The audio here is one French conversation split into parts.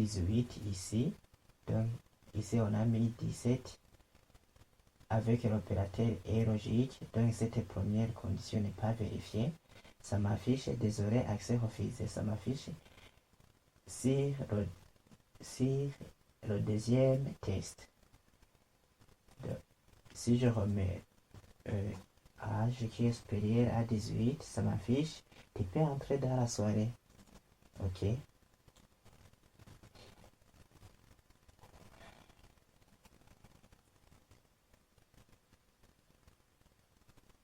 18 ici. Donc ici on a mis 17 avec l'opérateur et logique. Donc cette première condition n'est pas vérifiée. Ça m'affiche désolé, accès refusé. Ça m'affiche sur le deuxième test. Donc, si je remets âge qui est supérieur à 18, ça m'affiche tu peux entrer dans la soirée. Ok.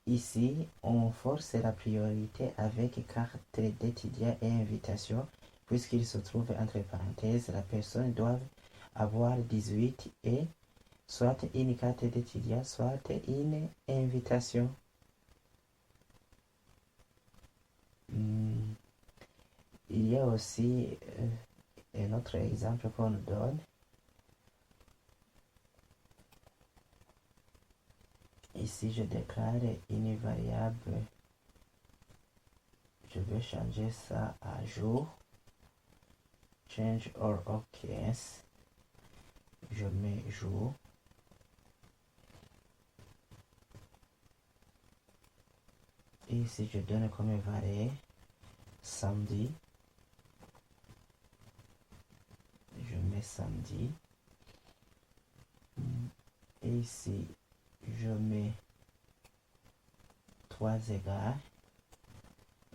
Ici, on force la priorité avec carte d'étudiant et invitation, puisqu'il se trouve entre parenthèses, la personne doit avoir 18 et soit une carte d'étudiant, soit une invitation. Il y a aussi un autre exemple qu'on nous donne. Ici, je déclare une variable. Je vais changer ça à jour. Change or occurrence. Je mets jour. Et ici, je donne comme variable samedi. Je mets samedi. Et ici, je mets 3 égards.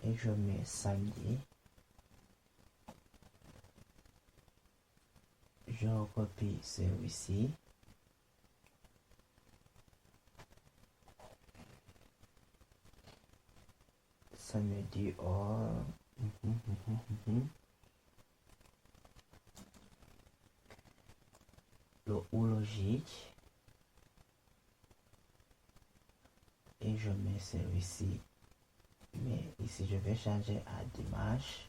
Et je mets samedi. Je recopie celui-ci. Ça me dit oh. Le ou logique. Et je mets celui-ci. Mais ici, je vais changer à dimanche.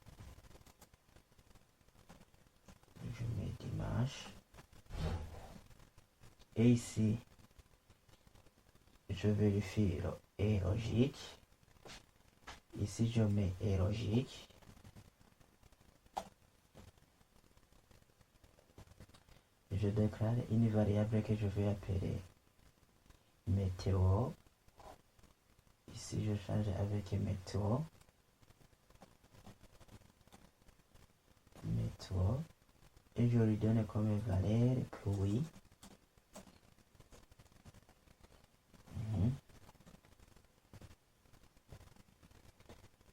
Je mets dimanche. Et ici, je vérifie le et logique. Ici, je mets et logique. Je déclare une variable que je vais appeler météo. Ici, je change avec météo. Météo. Et je lui donne comme valeur pluie.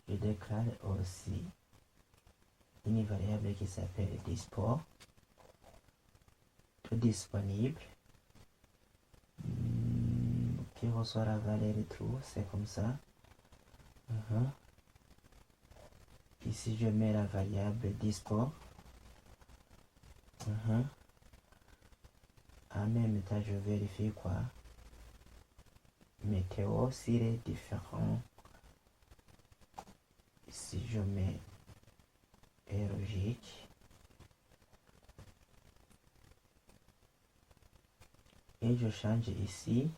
Je déclare aussi une variable qui s'appelle dispo. Tout disponible. Qui reçoit la valeur true, c'est comme ça. Ici, je mets la variable dispo. En même temps, je vérifie quoi? Météo, s'il est différent. Ici, je mets et logique. Et je change ici.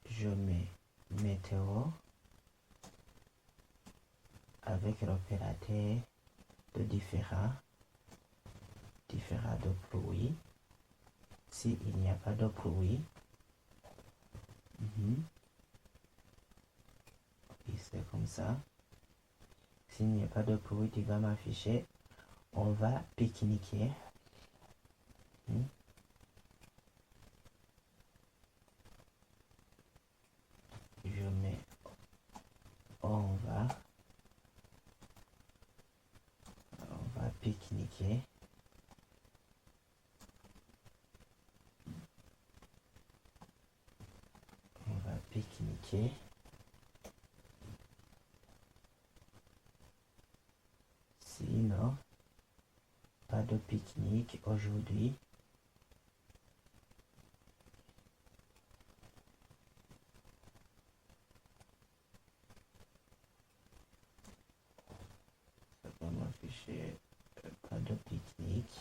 Je mets météo avec l'opérateur de différent de pluie. S'il n'y a pas de pluie, c'est comme ça. S'il n'y a pas de pluie, tu vas m'afficher. On va pique-niquer. Je mets on va pique-niquer. On va pique-niquer. Sinon, pas de pique-nique aujourd'hui. Ça va m'afficher pas de pique-nique.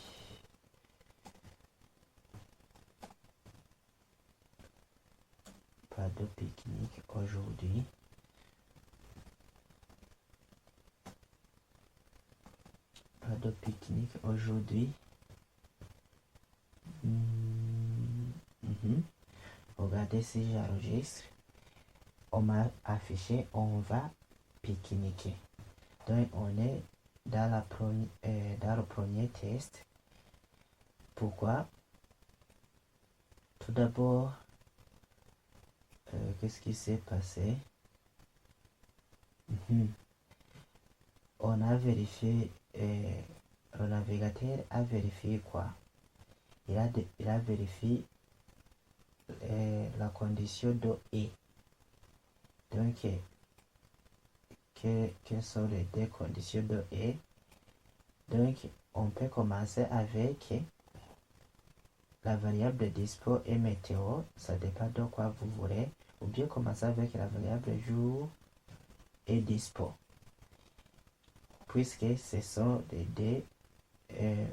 Pas de pique-nique aujourd'hui. de pique-nique aujourd'hui. Regardez si j'enregistre. On m'a affiché on va pique-niquer. Donc on est dans le premier test. Pourquoi? Tout d'abord, qu'est-ce qui s'est passé? On a vérifié, le navigateur a vérifié quoi? Il a vérifié la condition de et. Donc, quelles sont les deux conditions de et? Donc, on peut commencer avec la variable dispo et météo, ça dépend de quoi vous voulez, ou bien commencer avec la variable jour et dispo, puisque ce sont les deux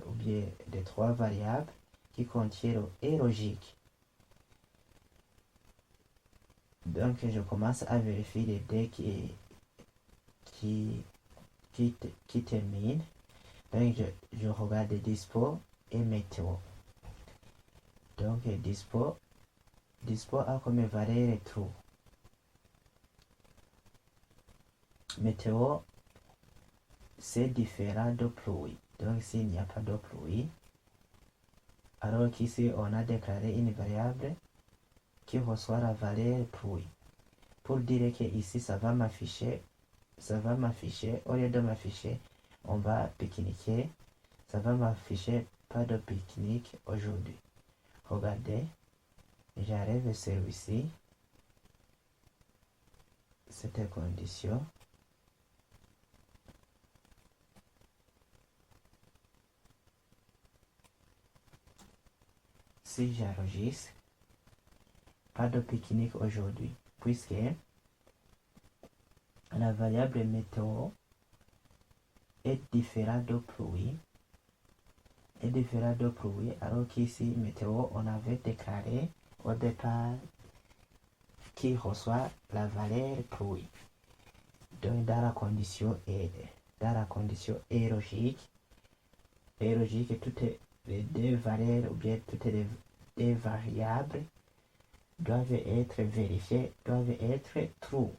ou bien les trois variables qui contiennent le et logique. Donc je commence à vérifier les deux qui terminent. Donc je regarde dispo et météo. Donc dispo a comme valeur true. Météo, c'est différent de pluie. Donc s'il n'y a pas de pluie, alors qu'ici on a déclaré une variable qui reçoit la valeur pluie. Pour dire que ici ça va m'afficher, au lieu de m'afficher on va pique-niquer, ça va m'afficher pas de pique-nique aujourd'hui. Regardez, j'arrive celui-ci, cette condition. Si j'enregistre, pas de pique-nique aujourd'hui, puisque la variable météo est différente de pluie. Alors qu'ici, météo, on avait déclaré au départ qui reçoit la valeur pluie. Donc dans la condition et logique, toutes les deux valeurs ou bien toutes les deux variables doivent être vérifiées, doivent être true.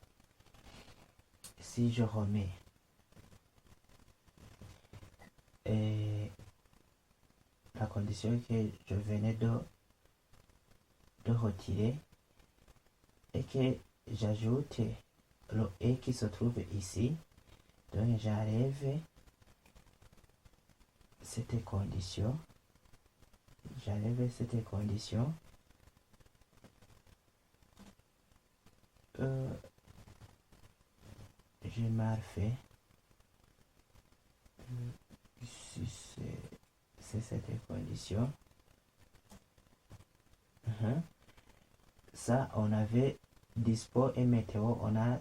Si je remets la condition que je venais de retirer et que j'ajoute le et qui se trouve ici, donc j'enlève cette condition, j'ai mal fait. Si c'est cette condition, ça on avait dispo et météo, on a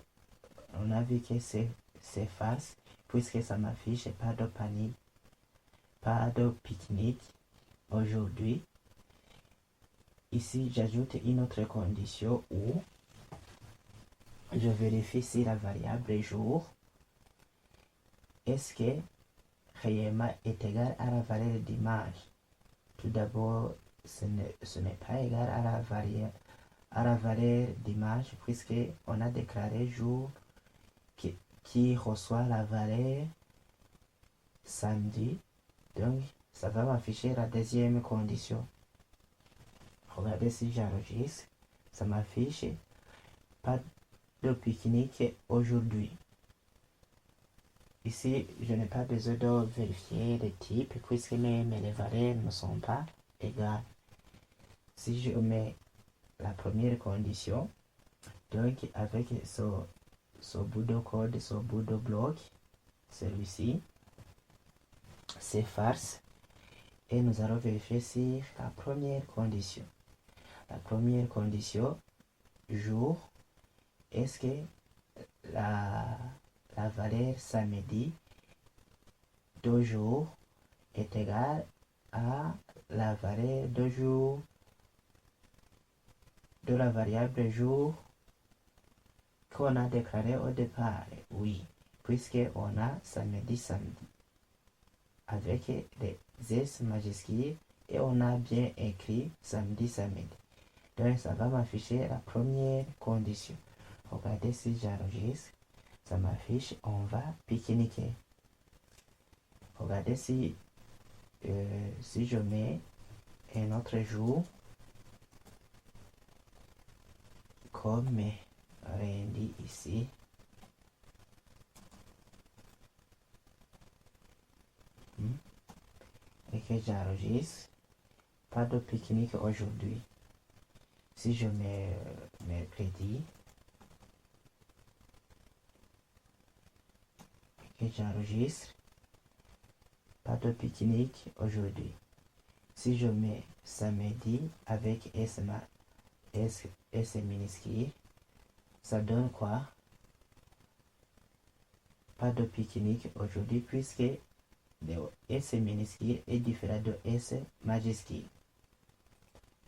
vu que c'est face, puisque ça m'affiche pas de panique, pas de pique-nique aujourd'hui. Ici j'ajoute une autre condition où je vérifie si la variable jour est-ce que réellement est égal à la valeur d'image. Tout d'abord, ce n'est pas égal à la valeur d'image, puisque on a déclaré jour qui reçoit la valeur samedi. Donc ça va m'afficher la deuxième condition. Regardez si j'enregistre, ça m'affiche pas de pique-nique aujourd'hui. Ici, je n'ai pas besoin de vérifier les types puisque les valeurs ne sont pas égales. Si je mets la première condition, donc avec ce bout de code, ce bout de bloc, celui-ci, c'est farce. Et nous allons vérifier sur la première condition. La première condition, jour, est-ce que la valeur samedi de jour est égale à la valeur de jour de la variable jour qu'on a déclaré au départ? Oui, puisque on a samedi. avec les S majuscules et on a bien écrit samedi, samedi. Donc ça va m'afficher la première condition. Regardez si j'enregistre, ça m'affiche on va pique-niquer. Regardez si je mets un autre jour comme lundi ici. Et que j'enregistre, pas de pique-nique aujourd'hui. Si je mets mercredi et que j'enregistre, pas de pique-nique aujourd'hui. Si je mets samedi avec S minuscule, ça donne quoi? Pas de pique-nique aujourd'hui puisque le S minuscule est différent de S majuscule.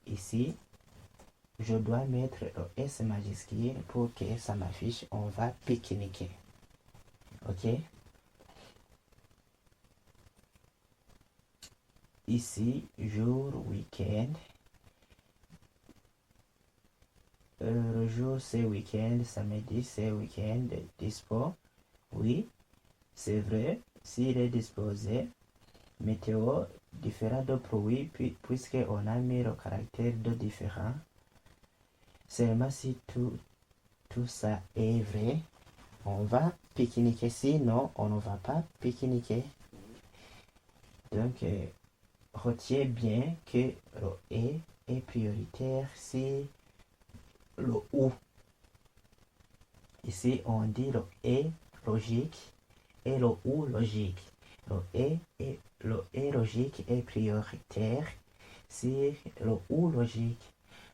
Ici, je dois mettre le S majuscule pour que ça m'affiche on va pique-niquer. Ok? Ici, jour, week-end. Le jour c'est week-end, samedi c'est week-end, dispo. Oui, c'est vrai, s'il est disposé. Météo, différent de produits, puisqu'on a mis le caractère de différent. Seulement si tout ça est vrai, on va pique-niquer. Sinon, on ne va pas pique-niquer. Donc, retiens bien que le « est prioritaire si le « ou ». Ici, on dit le « est logique et le « ou » logique. Le « est logique est prioritaire si le « ou » logique.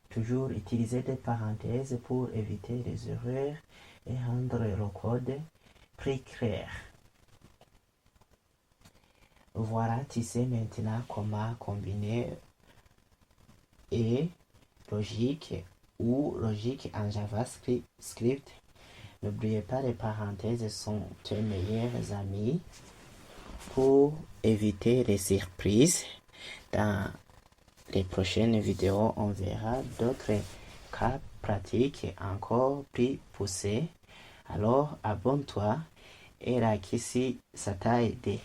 Toujours utiliser des parenthèses pour éviter les erreurs et rendre le code plus clair. Voilà, tu sais maintenant comment combiner et logique ou logique en JavaScript. N'oubliez pas, les parenthèses sont tes meilleurs amis pour éviter les surprises. Dans les prochaines vidéos, on verra d'autres cas pratiques encore plus poussés. Alors, abonne-toi et like si ça t'a aidé.